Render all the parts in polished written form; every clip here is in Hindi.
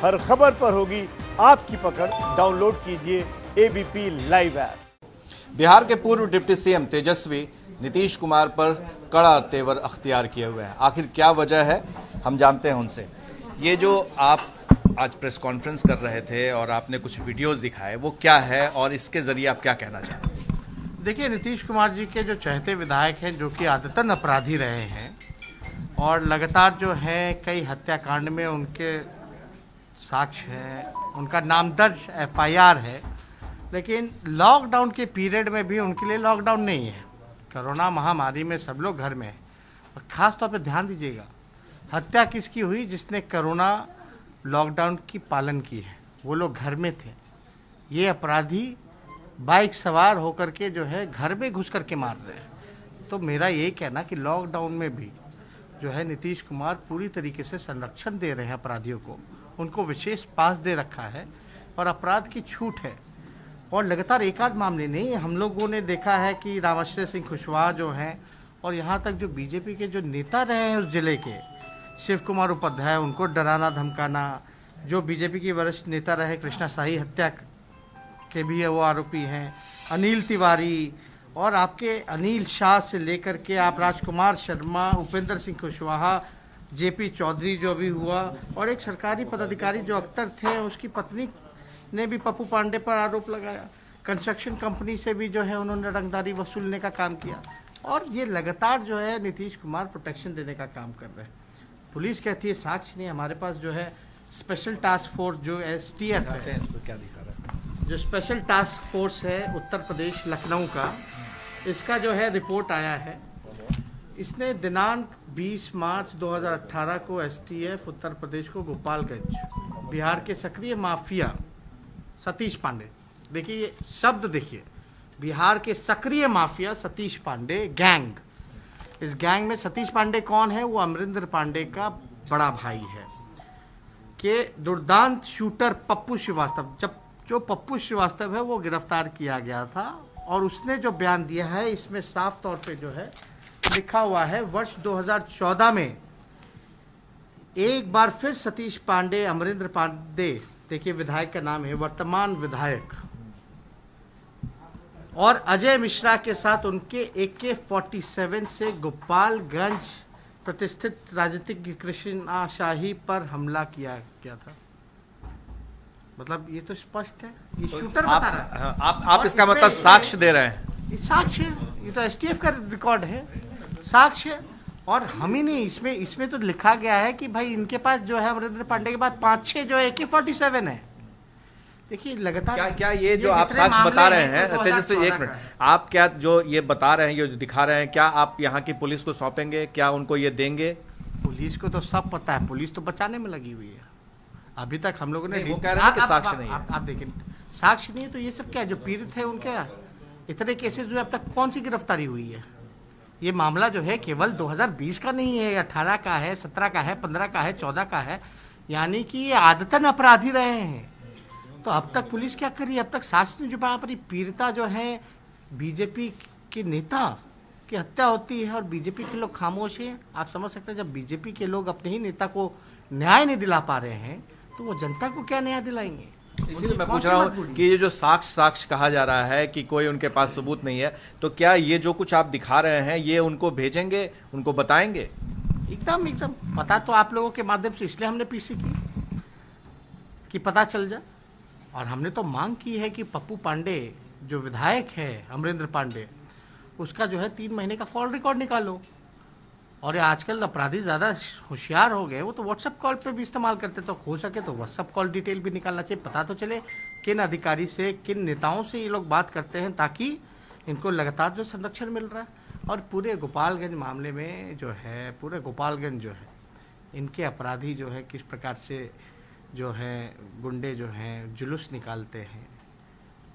हर खबर पर होगी आपकी पकड़। डाउनलोड कीजिए एबीपी लाइव ऐप। बिहार के पूर्व डिप्टी सीएम तेजस्वी नीतीश कुमार पर कड़ा तेवर अख्तियार किए हुए हैं। आखिर क्या वजह है, हम जानते हैं उनसे। ये जो आप आज प्रेस कॉन्फ्रेंस कर रहे थे और आपने कुछ वीडियोस दिखाए, वो क्या है और इसके जरिए आप क्या कहना चाहते हैं? देखिए, नीतीश कुमार जी के जो चहेते विधायक हैं, जो कि आदतन अपराधी रहे हैं और लगातार जो है कई हत्याकांड में उनके साक्ष्य हैं, उनका नाम दर्ज एफआईआर है, लेकिन लॉकडाउन के पीरियड में भी उनके लिए लॉकडाउन नहीं है। कोरोना महामारी में सब लोग घर में हैं और खास तौर पे ध्यान दीजिएगा, हत्या किसकी हुई? जिसने कोरोना लॉकडाउन की पालन की है, वो लोग घर में थे। ये अपराधी बाइक सवार होकर के जो है घर में घुस करके मार रहे हैं। तो मेरा ये कहना कि लॉकडाउन में भी जो है नीतीश कुमार पूरी तरीके से संरक्षण दे रहे हैं अपराधियों को, उनको विशेष पास दे रखा है और अपराध की छूट है। और लगातार एक आध मामले नहीं, हम लोगों ने देखा है कि रामाश्रय सिंह कुशवाहा जो हैं और यहाँ तक जो बीजेपी के जो नेता रहे हैं उस जिले के, शिव कुमार उपाध्याय, उनको डराना धमकाना, जो बीजेपी के वरिष्ठ नेता रहे कृष्णा शाही हत्या के भी वो आरोपी हैं, अनिल तिवारी और आपके अनिल शाह से लेकर के आप राजकुमार शर्मा, उपेंद्र सिंह कुशवाहा, जेपी चौधरी जो भी हुआ, और एक सरकारी पदाधिकारी जो अख्तर थे, उसकी पत्नी ने भी पप्पू पांडे पर आरोप लगाया। कंस्ट्रक्शन कंपनी से भी जो है उन्होंने रंगदारी वसूलने का काम किया और ये लगातार जो है नीतीश कुमार प्रोटेक्शन देने का काम कर रहे हैं। पुलिस कहती है साक्ष्य नहीं, हमारे पास जो है स्पेशल टास्क फोर्स जो एसटीएफ है, क्या दिखा रहा है? जो स्पेशल टास्क फोर्स है उत्तर प्रदेश लखनऊ का, इसका जो है रिपोर्ट आया है। इसने दिनांक 20 मार्च 2018 को एसटीएफ उत्तर प्रदेश को गोपालगंज, बिहार के सक्रिय माफिया सतीश पांडे, देखिए ये शब्द देखिए, बिहार के सक्रिय माफिया सतीश पांडे गैंग, इस गैंग में सतीश पांडे कौन है? वो अमरिंदर पांडे का बड़ा भाई है, के दुर्दांत शूटर पप्पू श्रीवास्तव, जो पप्पू श्रीवास्तव है वो गिरफ्तार किया गया था और उसने जो बयान दिया है इसमें साफ तौर पे जो है लिखा हुआ है, वर्ष 2014 में एक बार फिर सतीश पांडे, अमरिंदर पांडे, देखिए विधायक का नाम है, वर्तमान विधायक, और अजय मिश्रा के साथ उनके AK-47 से गोपालगंज प्रतिष्ठित राजनीतिक कृष्णा शाही पर हमला किया गया था। मतलब ये तो स्पष्ट है, ये शूटर बता रहा है। आप इसका मतलब साक्ष्य दे रहे हैं? ये साक्ष्य है, ये तो एसटीएफ का रिकॉर्ड है, साक्ष्य है। और हम ही नहीं, इसमें तो लिखा गया है कि भाई इनके पास जो है अमरिंदर पांडे के बाद 5-6 जो है AK-47 है। देखिए लगातार क्या ये जो आप साक्ष्य बता रहे हैं तेजस्वी, एक मिनट, आप क्या जो ये बता रहे हैं, ये दिखा रहे हैं, क्या आप यहाँ की पुलिस को सौंपेंगे? क्या उनको ये देंगे? पुलिस को तो सब पता है, पुलिस तो बचाने में लगी हुई है। अभी तक हम लोगों ने, वो कह रहे हैं कि साक्ष्य नहीं है। आप देखिए, साक्ष्य नहीं है तो ये सब क्या, जो पीड़ित है उनके इतने केसेस जो अब तक कौन सी गिरफ्तारी हुई है? ये मामला जो है केवल 2020 का नहीं है, 18 का है, 17 का है, 15 का है, 14 का है, यानी कि ये आदतन अपराधी रहे हैं। तो अब तक पुलिस क्या करी? अब तक साक्ष्य नहीं जुटा पाई। पीड़िता जो है बीजेपी के नेता की हत्या होती है और बीजेपी के लोग खामोश हैं। आप समझ सकते हैं, जब बीजेपी के लोग अपने ही नेता को न्याय नहीं दिला पा रहे हैं तो वो जनता को क्या न्याय दिलाएंगे? इसलिए मैं पूछ रहा हूँ कि ये जो साक्ष्य कहा जा रहा है कि कोई उनके पास सबूत नहीं है, तो क्या ये जो कुछ आप दिखा रहे हैं ये उनको भेजेंगे, उनको बताएंगे? एकदम पता तो आप लोगों के माध्यम से इसलिए हमने पीसी की कि पता चल जाए। और हमने तो मांग की है कि पप्पू पांडे जो विधायक है, अमरिंदर पांडे, उसका जो है 3 महीने का कॉल रिकॉर्ड निकालो। और आजकल अपराधी ज़्यादा होशियार हो गए, वो तो व्हाट्सएप कॉल पे भी इस्तेमाल करते, तो हो सके तो व्हाट्सएप कॉल डिटेल भी निकालना चाहिए, पता तो चले किन अधिकारी से, किन नेताओं से ये लोग बात करते हैं, ताकि इनको लगातार जो संरक्षण मिल रहा है। और पूरे गोपालगंज मामले में जो है, पूरे गोपालगंज जो है, इनके अपराधी जो है किस प्रकार से जो है गुंडे जो हैं जुलूस निकालते हैं,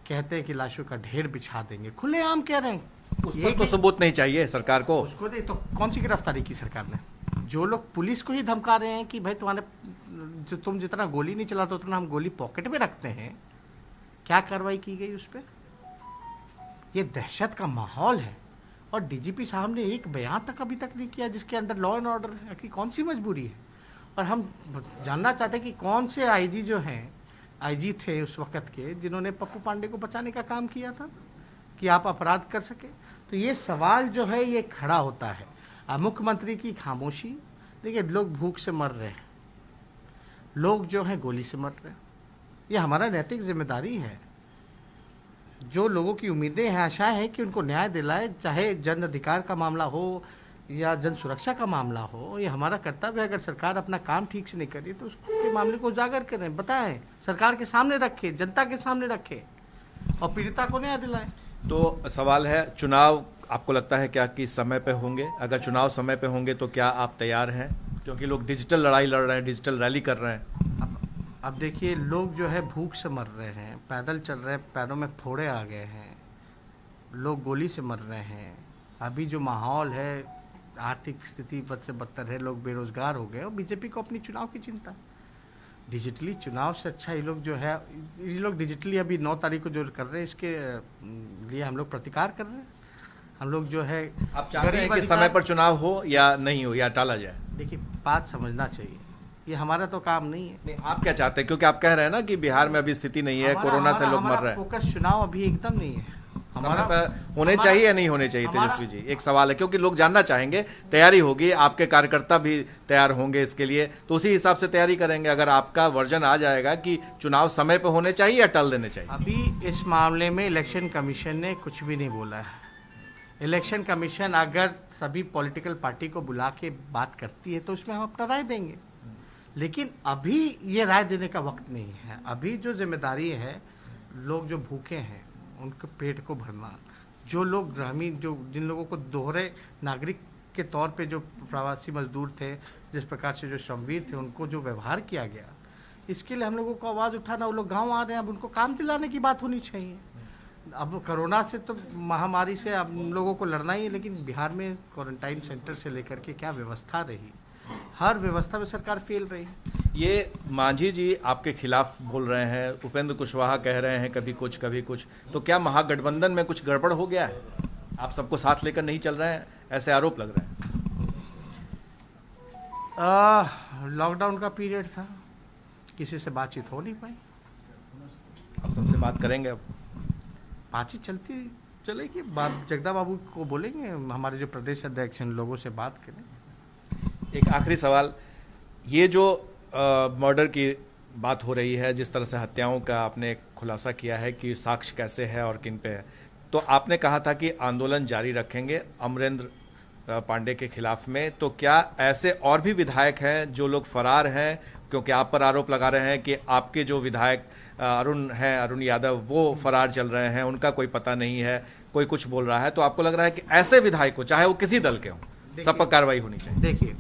कहते हैं कि लाशों का ढेर बिछा देंगे, खुलेआम कह रहे हैं। ये तो सबूत नहीं चाहिए सरकार को? उसको नहीं तो कौन सी गिरफ्तारी की सरकार ने? जो लोग पुलिस को ही धमका रहे हैं कि भाई तुम्हारे तुम जितना गोली नहीं चलाते उतना हम गोली पॉकेट में रखते हैं, क्या कार्रवाई की गई उस पर? ये दहशत का माहौल है। और डीजीपी साहब ने एक बयान तक अभी तक नहीं किया जिसके अंदर लॉ एंड ऑर्डर है कि कौन सी मजबूरी है। और हम जानना चाहते हैं कि कौन से आईजी जो हैं, आईजी थे उस वक्त के, जिन्होंने पप्पू पांडे को बचाने का काम किया था कि आप अपराध कर सके। तो ये सवाल जो है ये खड़ा होता है। अब मुख्यमंत्री की खामोशी, देखिए लोग भूख से मर रहे हैं, लोग जो हैं गोली से मर रहे हैं, ये हमारा नैतिक जिम्मेदारी है। जो लोगों की उम्मीदें हैं, आशाएं हैं कि उनको न्याय दिलाए, चाहे जन अधिकार का मामला हो या जन सुरक्षा का मामला हो, ये हमारा कर्तव्य है। अगर सरकार अपना काम ठीक से नहीं करी तो उसके मामले को उजागर करें, बताएं, सरकार के सामने रखे, जनता के सामने रखे और पीड़िता को न्याय दिलाएं। तो सवाल है, चुनाव आपको लगता है क्या कि समय पे होंगे? अगर चुनाव समय पे होंगे तो क्या आप तैयार हैं? क्योंकि लोग डिजिटल लड़ाई लड़ रहे हैं, डिजिटल रैली कर रहे हैं। अब देखिए, लोग जो है भूख से मर रहे हैं, पैदल चल रहे हैं, पैरों में फोड़े आ गए हैं, लोग गोली से मर रहे हैं। अभी जो माहौल है, आर्थिक स्थिति बद से बदतर है, लोग बेरोजगार हो गए और बीजेपी को अपनी चुनाव की चिंता है। डिजिटली चुनाव से अच्छा ये लोग जो है, ये लोग डिजिटली अभी 9 तारीख को जो कर रहे हैं, इसके लिए हम लोग प्रतिकार कर रहे हैं। हम लोग जो है, आप चाहते हैं कि समय पर चुनाव हो या नहीं हो या टाला जाए? देखिए, बात समझना चाहिए, ये हमारा तो काम नहीं है। नहीं, आप क्या चाहते हैं? क्योंकि आप कह रहे हैं ना कि बिहार में अभी स्थिति नहीं है, कोरोना से लोग मर रहे हैं। फोकस चुनाव अभी एकदम नहीं है। समय पर होने चाहिए या नहीं होने चाहिए? तेजस्वी जी, एक सवाल है, क्योंकि लोग जानना चाहेंगे। तैयारी होगी, आपके कार्यकर्ता भी तैयार होंगे इसके लिए, तो उसी हिसाब से तैयारी करेंगे। अगर आपका वर्जन आ जाएगा कि चुनाव समय पर होने चाहिए या टल देने चाहिए? अभी इस मामले में इलेक्शन कमीशन ने कुछ भी नहीं बोला है। इलेक्शन कमीशन अगर सभी पॉलिटिकल पार्टी को बुला के बात करती है तो उसमें हम अपना राय देंगे, लेकिन अभी ये राय देने का वक्त नहीं है। अभी जो जिम्मेदारी है, लोग जो भूखे हैं उनके पेट को भरना, जो लोग ग्रामीण, जो जिन लोगों को दोहरे नागरिक के तौर पे जो प्रवासी मजदूर थे, जिस प्रकार से जो श्रमवीर थे, उनको जो व्यवहार किया गया, इसके लिए हम लोगों को आवाज़ उठाना। वो लोग गाँव आ रहे हैं, अब उनको काम दिलाने की बात होनी चाहिए। अब कोरोना से तो महामारी से अब लोगों को लड़ना ही है, लेकिन बिहार में क्वारंटाइन सेंटर से लेकर के क्या व्यवस्था रही, हर व्यवस्था में सरकार फेल रही। ये मांझी जी आपके खिलाफ बोल रहे हैं, उपेंद्र कुशवाहा कह रहे हैं कभी कुछ कभी कुछ, तो क्या महागठबंधन में कुछ गड़बड़ हो गया है? आप सबको साथ लेकर नहीं चल रहे हैं, ऐसे आरोप लग रहे हैं। लॉकडाउन का पीरियड था, किसी से बातचीत हो नहीं पाई। आप सबसे बात करेंगे? अब बातचीत चलती चलेगी, जगदा बाबू को बोलेंगे, हमारे जो प्रदेश अध्यक्ष हैं, लोगों से बात करें। एक आखिरी सवाल, ये जो मर्डर की बात हो रही है, जिस तरह से हत्याओं का आपने खुलासा किया है कि साक्ष्य कैसे है और किन पे है, तो आपने कहा था कि आंदोलन जारी रखेंगे अमरेंद्र पांडे के खिलाफ में, तो क्या ऐसे और भी विधायक हैं जो लोग फरार हैं? क्योंकि आप पर आरोप लगा रहे हैं कि आपके जो विधायक अरुण हैं, अरुण यादव, वो फरार चल रहे हैं, उनका कोई पता नहीं है, कोई कुछ बोल रहा है, तो आपको लग रहा है कि ऐसे विधायक को, चाहे वो किसी दल के हों, सब पर कार्रवाई होनी चाहिए? देखिए,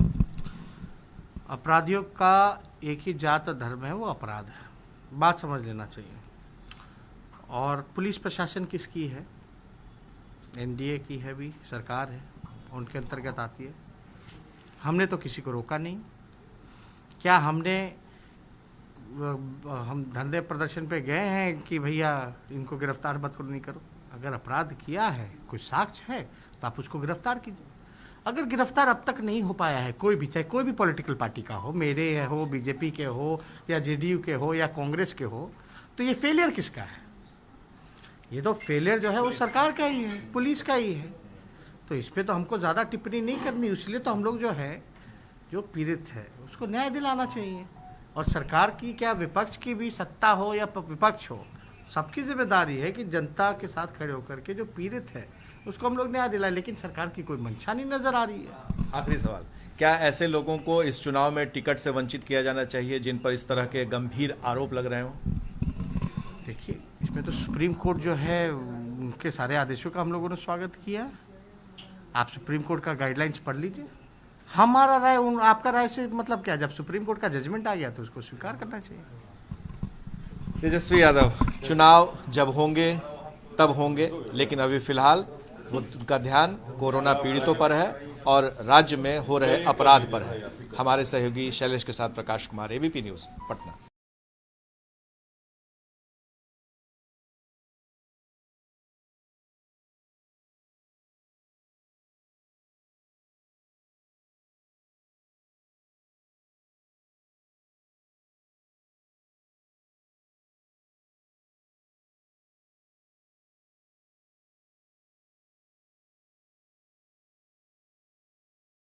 अपराधियों का एक ही जात और धर्म है, वो अपराध है, बात समझ लेना चाहिए। और पुलिस प्रशासन किसकी है? एनडीए की है, भी सरकार है, उनके अंतर्गत आती है। हमने तो किसी को रोका नहीं। क्या हम धरने प्रदर्शन पे गए हैं कि भैया इनको गिरफ्तार मत करो, नहीं करो? अगर अपराध किया है, कुछ साक्ष्य है, तो आप उसको गिरफ्तार कीजिए। अगर गिरफ्तार अब तक नहीं हो पाया है कोई भी, चाहे कोई भी पॉलिटिकल पार्टी का हो, मेरे हो, बीजेपी के हो, या जेडीयू के हो, या कांग्रेस के हो, तो ये फेलियर किसका है? ये तो फेलियर जो है वो सरकार का ही है, पुलिस का ही है। तो इस पे तो हमको ज़्यादा टिप्पणी नहीं करनी। इसलिए तो हम लोग जो है, जो पीड़ित है, उसको न्याय दिलाना चाहिए। और सरकार की क्या, विपक्ष की भी, सत्ता हो या विपक्ष हो, सबकी जिम्मेदारी है कि जनता के साथ खड़े होकर के जो पीड़ित है उसको हम लोग न्याय दिलाएं। लेकिन सरकार की कोई मंशा नहीं नजर आ रही है। आखिरी सवाल, क्या ऐसे लोगों को इस चुनाव में टिकट से वंचित किया जाना चाहिए जिन पर इस तरह के गंभीर आरोप लग रहे हों? देखिए, इसमें तो सुप्रीम कोर्ट जो है, उनके सारे आदेशों का हम लोगों ने स्वागत किया। आप सुप्रीम कोर्ट का गाइडलाइंस पढ़ लीजिए। हमारा राय, आपका राय से मतलब क्या? जब सुप्रीम कोर्ट का जजमेंट आ गया तो उसको स्वीकार करना चाहिए। तेजस्वी यादव, चुनाव जब होंगे तब होंगे, लेकिन अभी फिलहाल उनका ध्यान कोरोना पीड़ितों पर है और राज्य में हो रहे अपराध पर है। हमारे सहयोगी शैलेश के साथ प्रकाश कुमार, एबीपी न्यूज, पटना।